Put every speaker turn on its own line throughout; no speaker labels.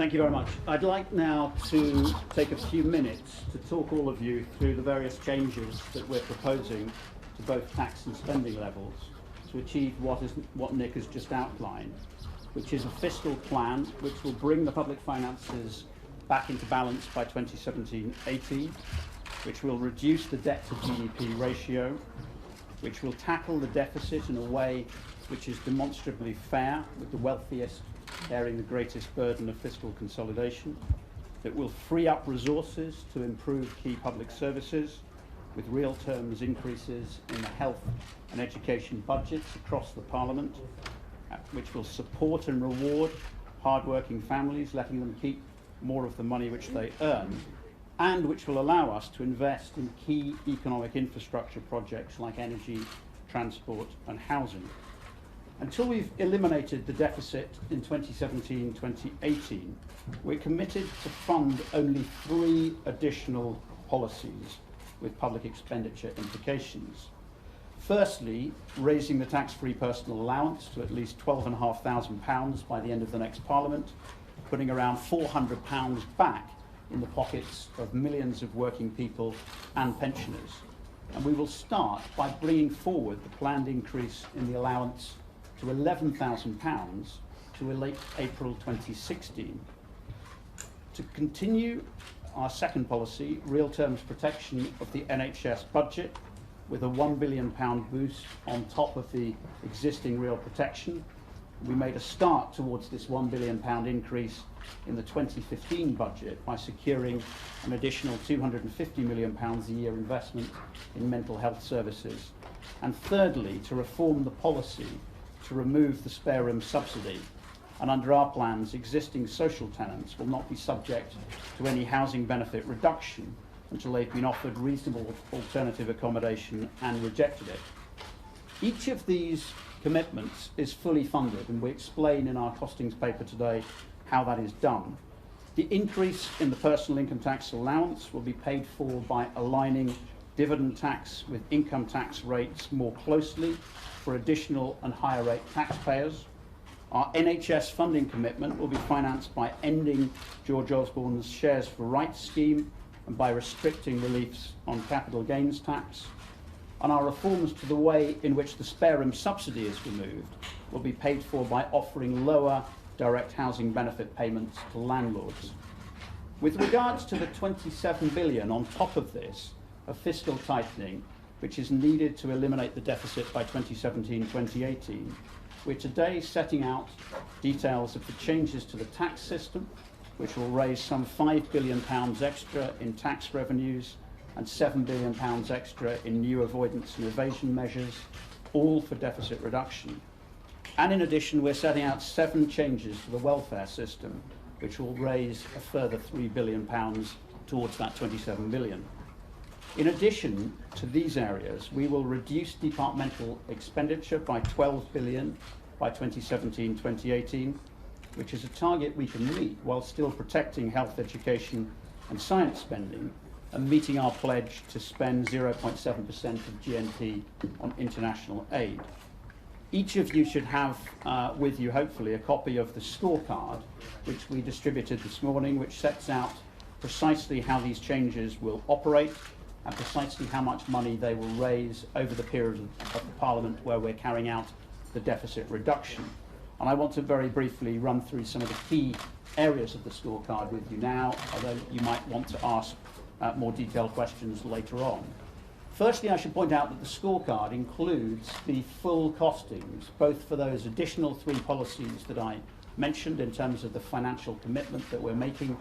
Thank you very much. I'd like now to take a few minutes to talk all of you through the various changes that we're proposing to both tax and spending levels to achieve what Nick has just outlined, which is a fiscal plan which will bring the public finances back into balance by 2017-18, which will reduce the debt to GDP ratio, which will tackle the deficit in a way which is demonstrably fair, with the wealthiest bearing the greatest burden of fiscal consolidation, that will free up resources to improve key public services, with real terms increases in the health and education budgets across the Parliament, which will support and reward hard-working families, letting them keep more of the money which they earn, and which will allow us to invest in key economic infrastructure projects like energy, transport and housing. Until we've eliminated the deficit in 2017-2018, we're committed to fund only 3 additional policies with public expenditure implications. Firstly, raising the tax-free personal allowance to at least £12,500 by the end of the next Parliament, putting around £400 back in the pockets of millions of working people and pensioners. And we will start by bringing forward the planned increase in the allowance to £11,000 to late April 2016. To continue our second policy, real terms protection of the NHS budget, with a £1 billion boost on top of the existing real protection. We made a start towards this £1 billion increase in the 2015 budget by securing an additional £250 million a year investment in mental health services. And thirdly, to reform the policy to remove the spare room subsidy. And under our plans, existing social tenants will not be subject to any housing benefit reduction until they've been offered reasonable alternative accommodation and rejected it. Each of these commitments is fully funded, and we explain in our costings paper today how that is done. The increase in the personal income tax allowance will be paid for by aligning dividend tax with income tax rates more closely for additional and higher rate taxpayers. Our NHS funding commitment will be financed by ending George Osborne's Shares for Rights scheme and by restricting reliefs on capital gains tax. And our reforms to the way in which the spare room subsidy is removed will be paid for by offering lower direct housing benefit payments to landlords. With regards to the £27 billion on top of this of fiscal tightening, which is needed to eliminate the deficit by 2017-2018, we're today setting out details of the changes to the tax system, which will raise some £5 billion extra in tax revenues and £7 billion extra in new avoidance and evasion measures, all for deficit reduction. And in addition, we're setting out 7 changes to the welfare system, which will raise a further £3 billion towards that £27 billion. In addition to these areas, we will reduce departmental expenditure by £12 billion by 2017-2018, which is a target we can meet while still protecting health, education and science spending and meeting our pledge to spend 0.7% of GNP on international aid. Each of you should have with you, hopefully, a copy of the scorecard which we distributed this morning, which sets out precisely how these changes will operate and precisely how much money they will raise over the period of the Parliament where we're carrying out the deficit reduction. And I want to very briefly run through some of the key areas of the scorecard with you now, although you might want to ask more detailed questions later on. Firstly, I should point out that the scorecard includes the full costings, both for those additional 3 policies that I mentioned in terms of the financial commitment that we're making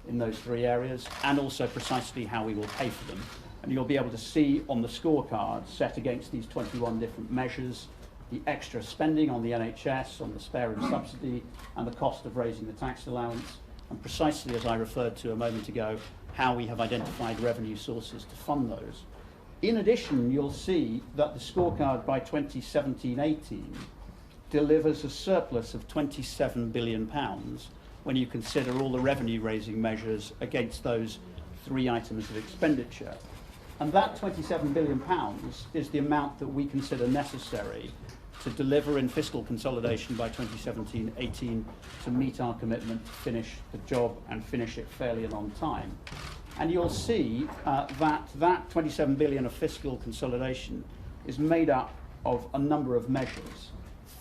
in those 3 areas, and also precisely how we will pay for them. And you'll be able to see on the scorecard, set against these 21 different measures, the extra spending on the NHS, on the spare room subsidy, and the cost of raising the tax allowance, and precisely as I referred to a moment ago, how we have identified revenue sources to fund those. In addition, you'll see that the scorecard by 2017-18 delivers a surplus of £27 billion when you consider all the revenue raising measures against those 3 items of expenditure. And that £27 billion is the amount that we consider necessary to deliver in fiscal consolidation by 2017-18 to meet our commitment to finish the job and finish it fairly and on time. And you'll see that 27 billion of fiscal consolidation is made up of a number of measures.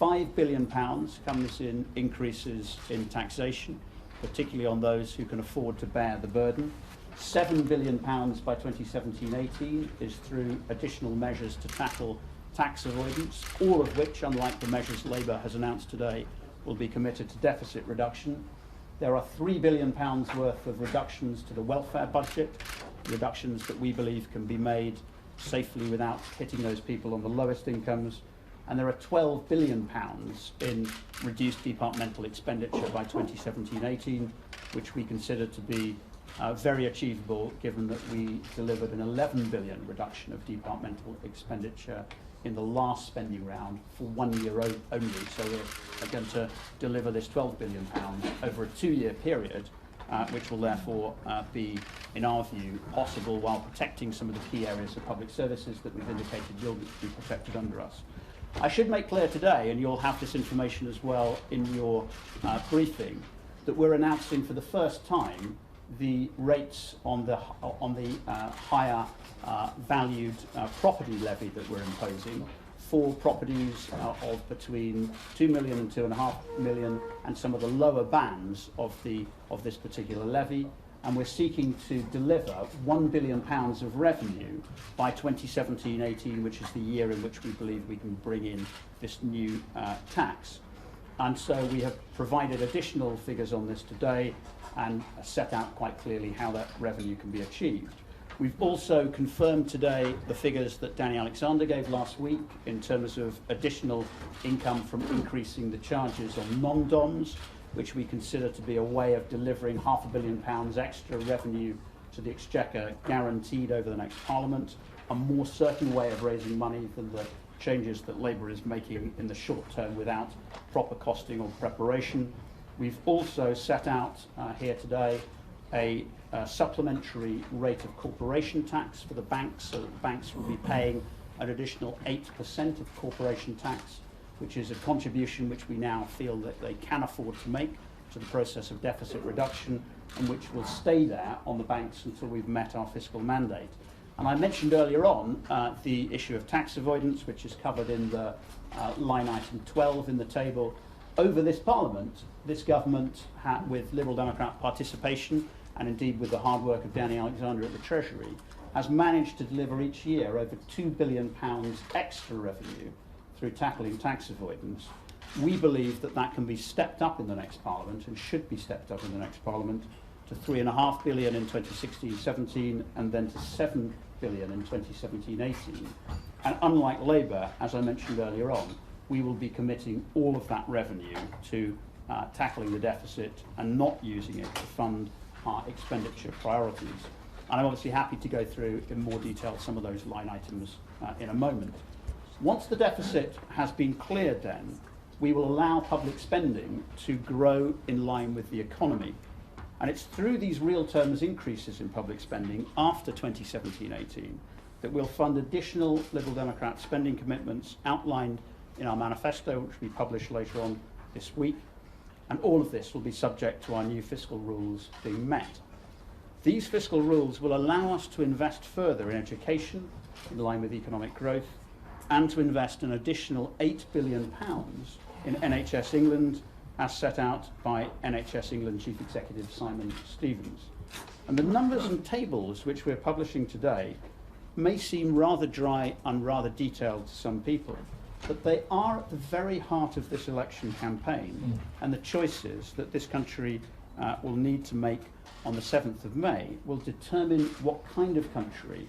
£5 billion comes in increases in taxation, particularly on those who can afford to bear the burden. £7 billion by 2017-18 is through additional measures to tackle tax avoidance, all of which, unlike the measures Labour has announced today, will be committed to deficit reduction. There are £3 billion worth of reductions to the welfare budget, reductions that we believe can be made safely without hitting those people on the lowest incomes. And there are £12 billion in reduced departmental expenditure by 2017-18, which we consider to be very achievable, given that we delivered an 11 billion reduction of departmental expenditure in the last spending round for 1 year only. So we're going to deliver this £12 billion over a 2-year period, which will therefore be, in our view, possible while protecting some of the key areas of public services that we've indicated will be protected under us. I should make clear today, and you'll have this information as well in your briefing, that we're announcing for the first time the rates on the higher valued property levy that we're imposing for properties of between 2 million and 2.5 million, and some of the lower bands of this particular levy. And we're seeking to deliver £1 billion of revenue by 2017-18, which is the year in which we believe we can bring in this new tax. And so we have provided additional figures on this today and set out quite clearly how that revenue can be achieved. We've also confirmed today the figures that Danny Alexander gave last week in terms of additional income from increasing the charges on non-DOMs, which we consider to be a way of delivering £500 million extra revenue to the Exchequer, guaranteed over the next Parliament, a more certain way of raising money than the changes that Labour is making in the short term without proper costing or preparation. We've also set out here today a supplementary rate of corporation tax for the banks, so that the banks will be paying an additional 8% of corporation tax, which is a contribution which we now feel that they can afford to make to the process of deficit reduction, and which will stay there on the banks until we've met our fiscal mandate. And I mentioned earlier on the issue of tax avoidance, which is covered in the line item 12 in the table. Over this Parliament, this government, with Liberal Democrat participation, and indeed with the hard work of Danny Alexander at the Treasury, has managed to deliver each year over £2 billion extra revenue through tackling tax avoidance. We believe that that can be stepped up in the next Parliament, and should be stepped up in the next Parliament, to £3.5 billion in 2016-17 and then to £7 billion in 2017-18. And unlike Labour, as I mentioned earlier on, we will be committing all of that revenue to tackling the deficit and not using it to fund our expenditure priorities. And I'm obviously happy to go through in more detail some of those line items in a moment. Once the deficit has been cleared, then, we will allow public spending to grow in line with the economy. And it's through these real terms increases in public spending after 2017-18 that we'll fund additional Liberal Democrat spending commitments outlined in our manifesto, which we publish later on this week. And all of this will be subject to our new fiscal rules being met. These fiscal rules will allow us to invest further in education, in line with economic growth, and to invest an additional £8 billion in NHS England, as set out by NHS England Chief Executive Simon Stevens. And the numbers and tables which we're publishing today may seem rather dry and rather detailed to some people, but they are at the very heart of this election campaign and the choices that this country will need to make on the 7th of May will determine what kind of country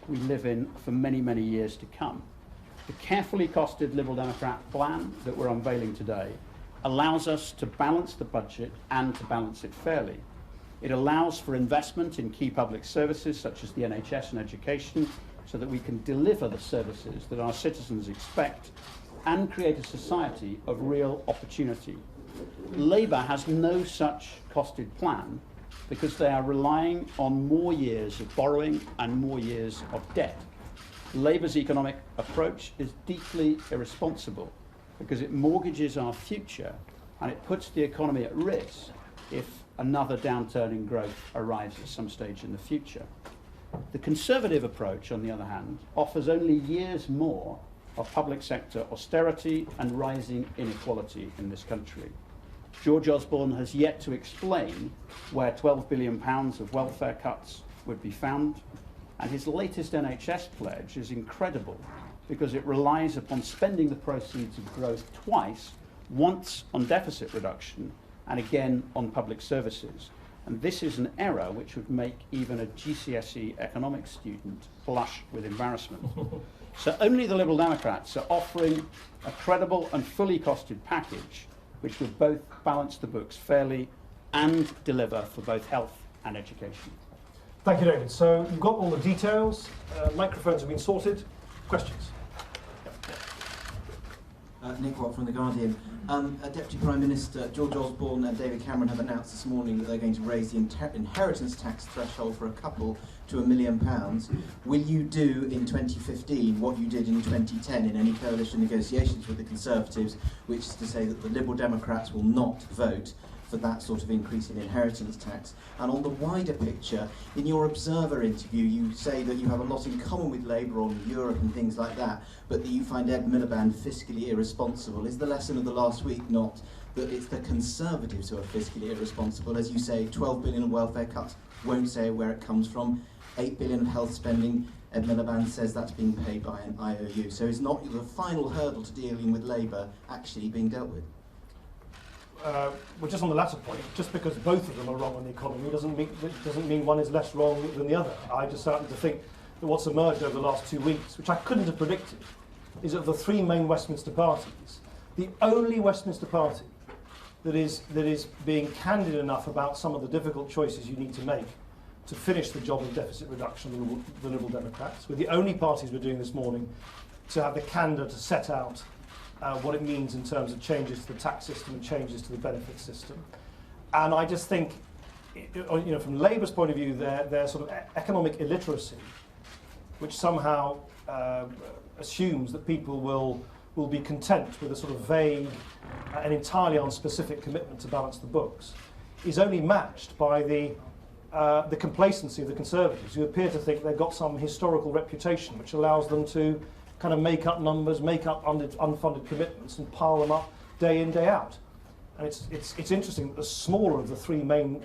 we live in for many, many years to come. The carefully costed Liberal Democrat plan that we're unveiling today allows us to balance the budget and to balance it fairly. It allows for investment in key public services such as the NHS and education, so that we can deliver the services that our citizens expect and create a society of real opportunity. Labour has no such costed plan because they are relying on more years of borrowing and more years of debt. Labour's economic approach is deeply irresponsible. because it mortgages our future and it puts the economy at risk if another downturn in growth arrives at some stage in the future. The Conservative approach, on the other hand, offers only years more of public sector austerity and rising inequality in this country. George Osborne has yet to explain where £12 billion of welfare cuts would be found, and his latest NHS pledge is incredible because it relies upon spending the proceeds of growth twice, once on deficit reduction and again on public services. And this is an error which would make even a GCSE economics student blush with embarrassment. So only the Liberal Democrats are offering a credible and fully costed package which would both balance the books fairly and deliver for both health and education.
Thank you, David. So you've got all the details. Microphones have been sorted. Questions?
Nick Watt from The Guardian. Deputy Prime Minister George Osborne and David Cameron have announced this morning that they're going to raise the inheritance tax threshold for a couple to £1 million. Will you do in 2015 what you did in 2010 in any coalition negotiations with the Conservatives, which is to say that the Liberal Democrats will not vote for that sort of increase in inheritance tax? And on the wider picture, in your Observer interview, you say that you have a lot in common with Labour on Europe and things like that, but that you find Ed Miliband fiscally irresponsible. Is the lesson of the last week not that it's the Conservatives who are fiscally irresponsible? As you say, 12 billion of welfare cuts, won't say where it comes from. 8 billion of health spending, Ed Miliband says that's being paid by an IOU. So is not the final hurdle to dealing with Labour actually being dealt with?
Well, just on the latter point, just because both of them are wrong on the economy doesn't mean one is less wrong than the other. I just happen to think that what's emerged over the last 2 weeks, which I couldn't have predicted, is that of the three main Westminster parties, the only Westminster party that is being candid enough about some of the difficult choices you need to make to finish the job of deficit reduction, the Liberal Democrats. We're the only parties we're doing this morning to have the candour to set out what it means in terms of changes to the tax system and changes to the benefit system. And I just think, from Labour's point of view, their sort of economic illiteracy, which somehow assumes that people will be content with a sort of vague and entirely unspecific commitment to balance the books, is only matched by the complacency of the Conservatives, who appear to think they've got some historical reputation which allows them to kind of make up numbers, make up unfunded commitments and pile them up day in, day out. And it's interesting that the smaller of the three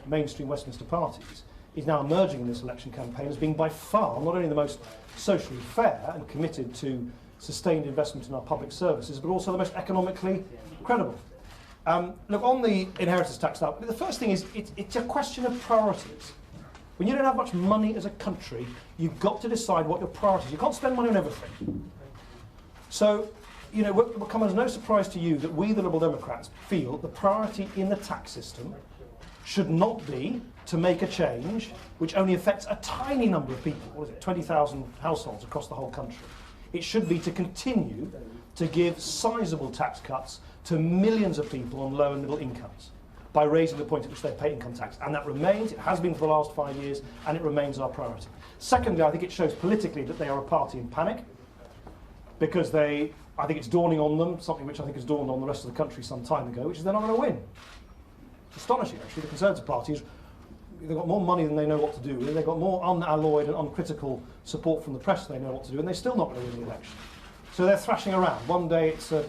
mainstream Westminster parties is now emerging in this election campaign as being by far not only the most socially fair and committed to sustained investment in our public services, but also the most economically credible. Look, on the inheritance tax now, the first thing is it's a question of priorities. When you don't have much money as a country, you've got to decide what your priorities are. You can't spend money on everything. So, it will come as no surprise to you that we, the Liberal Democrats, feel the priority in the tax system should not be to make a change which only affects a tiny number of people, 20,000 households across the whole country. It should be to continue to give sizable tax cuts to millions of people on low and middle incomes by raising the point at which they pay income tax. And that remains, it has been for the last 5 years, and it remains our priority. Secondly, I think it shows politically that they are a party in panic, because I think it's dawning on them, something which I think has dawned on the rest of the country some time ago, which is they're not going to win. It's astonishing, actually. The Conservative Party, they've got more money than they know what to do with. They've got more unalloyed and uncritical support from the press than they know what to do, and they're still not going to win the election. So they're thrashing around. One day it's a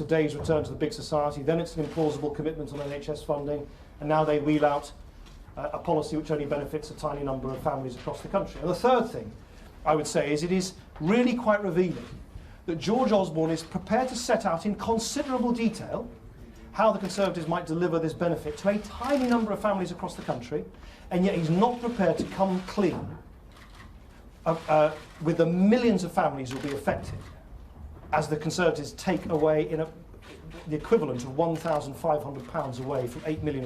day's return to the big society, then it's an implausible commitment on NHS funding, and now they wheel out a policy which only benefits a tiny number of families across the country. And the third thing I would say is it is really quite revealing that George Osborne is prepared to set out in considerable detail how the Conservatives might deliver this benefit to a tiny number of families across the country, and yet he's not prepared to come clean with the millions of families who will be affected as the Conservatives take away the equivalent of £1,500 away from 8 million